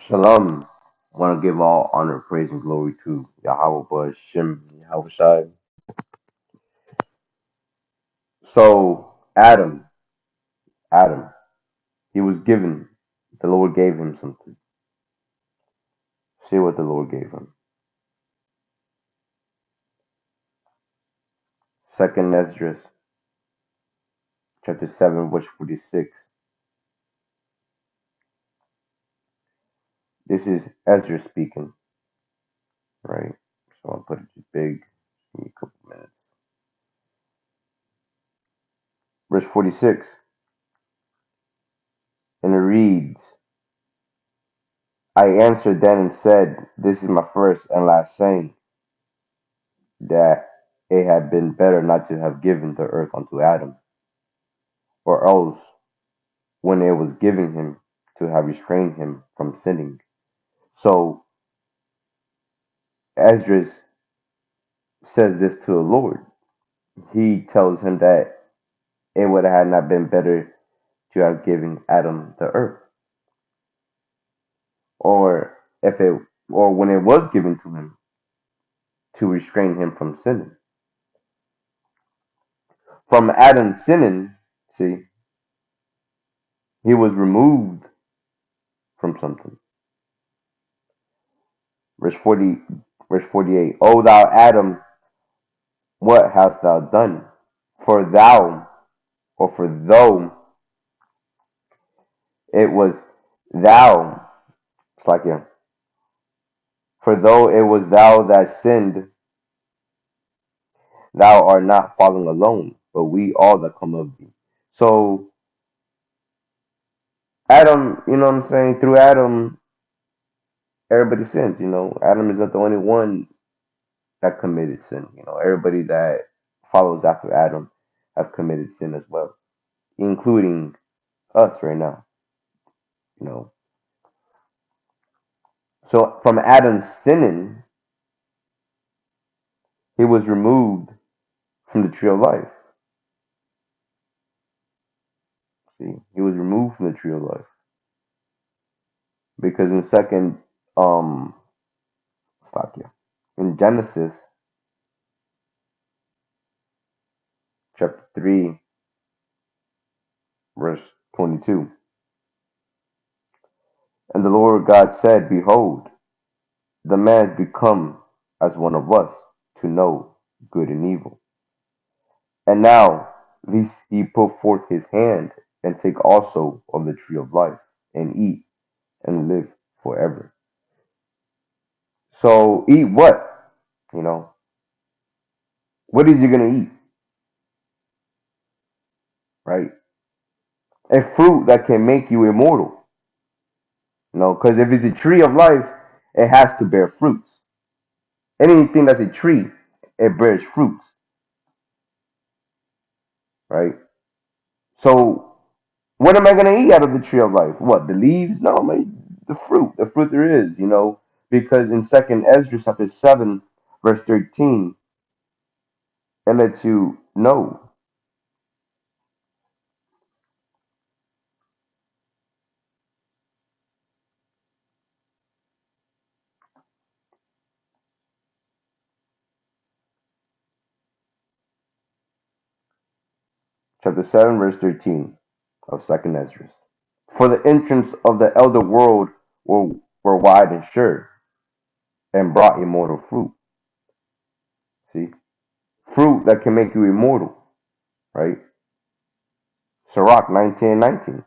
Shalom. I want to give all honor, praise, and glory to Yahweh Shem Yahweh Shai. So Adam, he was given. The Lord gave him something. See what the Lord gave him. Second Esdras, chapter 7, verse 46. This is Ezra speaking, right? So I'll put it big. Give me a couple minutes. Verse 46, and it reads, I answered then and said, this is my first and last saying, that it had been better not to have given the earth unto Adam, or else when it was given him to have restrained him from sinning. So Esdras says this to the Lord. He tells him that it would have not been better to have given Adam the earth, or if it, or when it was given to him to restrain him from sinning. From Adam sinning, see, he was removed from something. Verse 40, verse 48. O thou Adam, what hast thou done? For thou, or for though it was thou, it's like yeah, for though it was thou that sinned, thou art not fallen alone, but we all that come of thee. So Adam, you know what I'm saying? Through Adam, everybody sins. Adam is not the only one that committed sin. Everybody that follows after Adam have committed sin as well, including us right now. You know. So from Adam's sinning, he was removed from the tree of life. See, he was removed from the tree of life because in second, stop here. In Genesis chapter 3, verse 22, and the Lord God said, Behold, the man is become as one of us to know good and evil. And now, lest he put forth his hand and take also of the tree of life and eat and live forever. So eat what? You know, what is he gonna eat? Right? A fruit that can make you immortal. Because if it's a tree of life, it has to bear fruits. Anything that's a tree, it bears fruits, right? So what am I gonna eat out of the tree of life? What, the leaves? No, man, the fruit there is. Because in Second Ezra chapter 7, verse 13, it lets you know. Chapter 7, verse 13 of Second Ezra. For the entrance of the elder world were wide and sure, and brought immortal fruit. See? Fruit that can make you immortal, right? Sirach 19:19.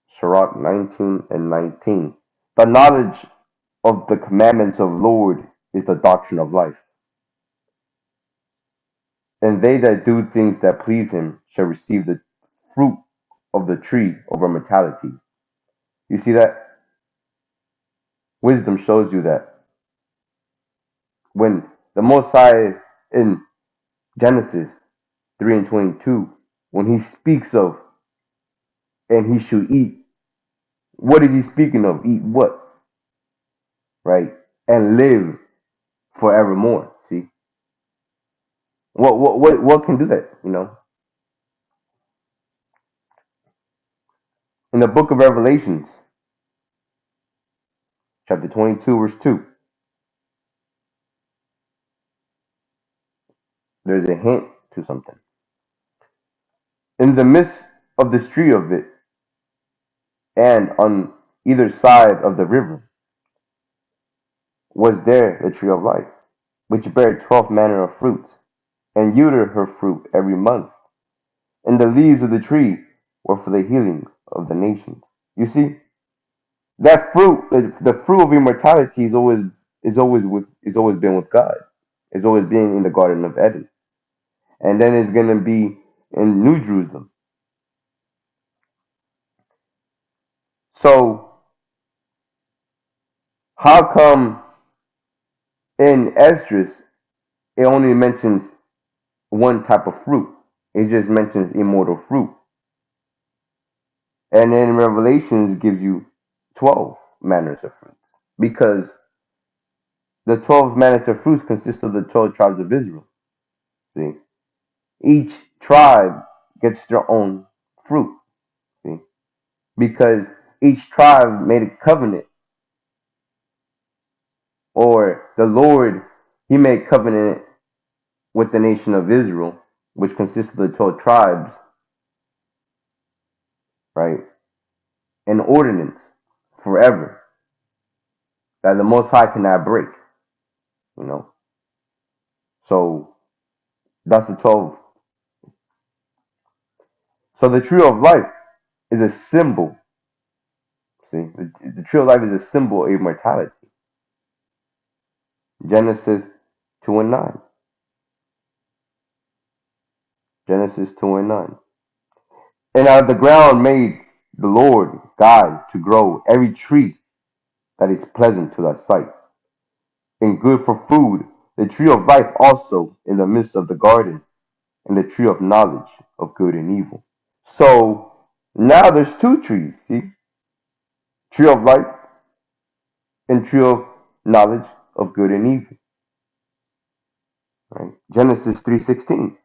Sirach 19:19. The knowledge of the commandments of Lord is the doctrine of life. And they that do things that please him shall receive the fruit of the tree of immortality. You see that? Wisdom shows you that. When the Most High in Genesis 3 and 22, when he speaks of and he should eat, what is he speaking of? Eat what? Right? And live forevermore. See? What can do that? In the book of Revelations, chapter 22, verse 2, there's a hint to something. In the midst of the street of it, and on either side of the river, was there the tree of life, which bare 12 manner of fruits, and yielded her fruit every month. And the leaves of the tree were for the healing of the nations. You see, that fruit, the fruit of immortality, is always been with God. It's always been in the Garden of Eden, and then it's gonna be in New Jerusalem. So how come in Esdras it only mentions one type of fruit? It just mentions immortal fruit, and then Revelations gives you 12 manners of fruits because the 12 manners of fruits consist of the 12 tribes of Israel. See, each tribe gets their own fruit. See, because each tribe made a covenant, or the Lord, He made covenant with the nation of Israel, which consists of the 12 tribes, right? An ordinance forever that the Most High cannot break, you know. So that's the 12. So the tree of life is a symbol. See, the tree of life is a symbol of immortality. Genesis 2 and 9. Genesis 2 and 9. And out of the ground made the Lord God to grow every tree that is pleasant to thy sight, and good for food, the tree of life also in the midst of the garden, and the tree of knowledge of good and evil. So now there's two trees, see? Tree of life and tree of knowledge of good and evil. Right? Genesis 3:16.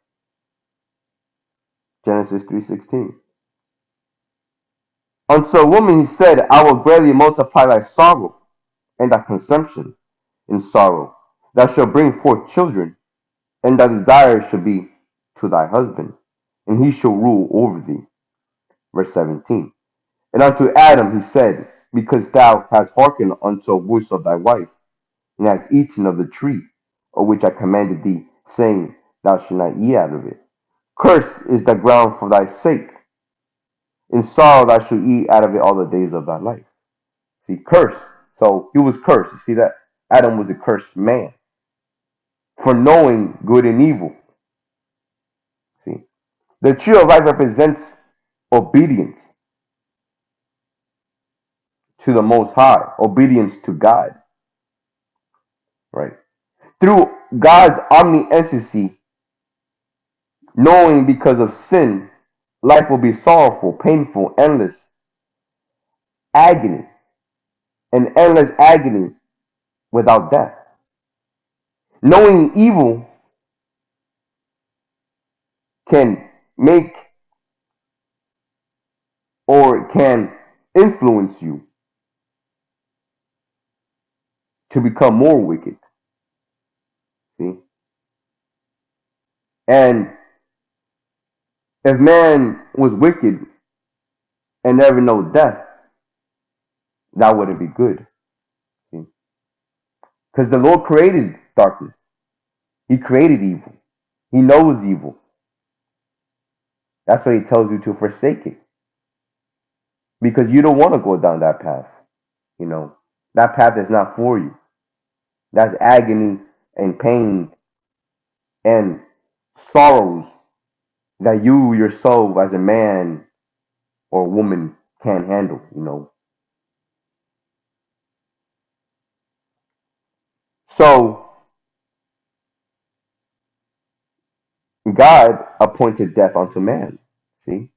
Genesis 3:16. Unto a woman he said, I will greatly multiply thy sorrow and thy consumption in sorrow. Thou shalt bring forth children, and thy desire shall be to thy husband, and he shall rule over thee. Verse 17. And unto Adam he said, because thou hast hearkened unto the voice of thy wife, and hast eaten of the tree of which I commanded thee, saying, thou shalt not eat out of it. Cursed is the ground for thy sake. In sorrow thou shalt eat out of it all the days of thy life. See, cursed. So he was cursed. You see that? Adam was a cursed man for knowing good and evil. See, the tree of life represents obedience to the Most High, obedience to God, right? Through God's omniscience, knowing because of sin, life will be sorrowful, painful, endless agony, and endless agony without death. Knowing evil can make or can influence you to become more wicked. See? And if man was wicked and never know death, that wouldn't be good. Because the Lord created darkness. He created evil. He knows evil. That's why he tells you to forsake it. Because you don't want to go down that path. You know, that path is not for you. That's agony and pain and sorrows that you yourself as a man or woman can't handle, you know. So God appointed death unto man. See?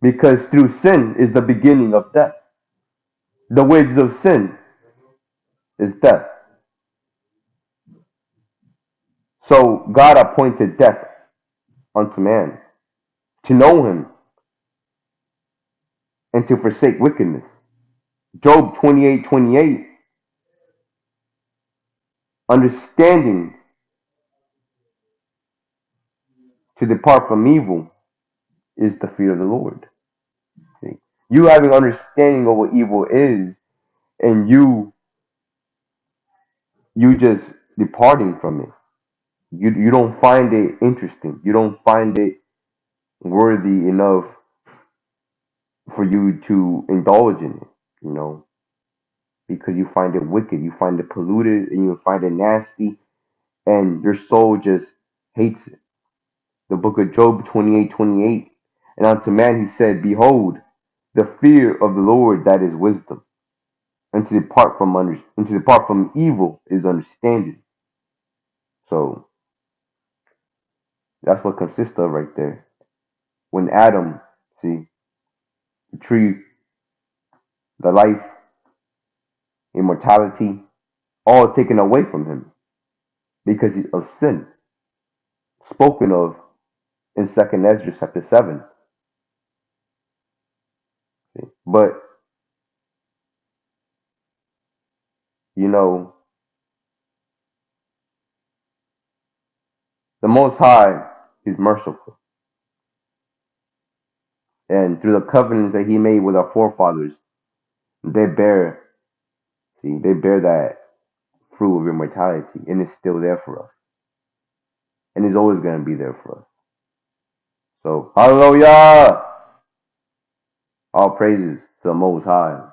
Because through sin is the beginning of death. The wages of sin is death. So God appointed death unto man to know him, and to forsake wickedness. Job 28:28, understanding to depart from evil is the fear of the Lord. See, you having understanding of what evil is, and you just departing from it. You don't find it interesting. You don't find it worthy enough for you to indulge in it, you know, because you find it wicked, you find it polluted, and you find it nasty, and your soul just hates it. The book of Job 28:28. And unto man he said, behold, the fear of the Lord, that is wisdom, and to depart from evil is understanding. So that's what consists of right there. When Adam, see, the tree, the life, immortality, all taken away from him because of sin, spoken of in Second Ezra chapter 7. See? But you know, the Most High is merciful, and through the covenants that He made with our forefathers, they bear, they bear that fruit of immortality, and it's still there for us, and it's always going to be there for us. So, hallelujah! All praises to the Most High.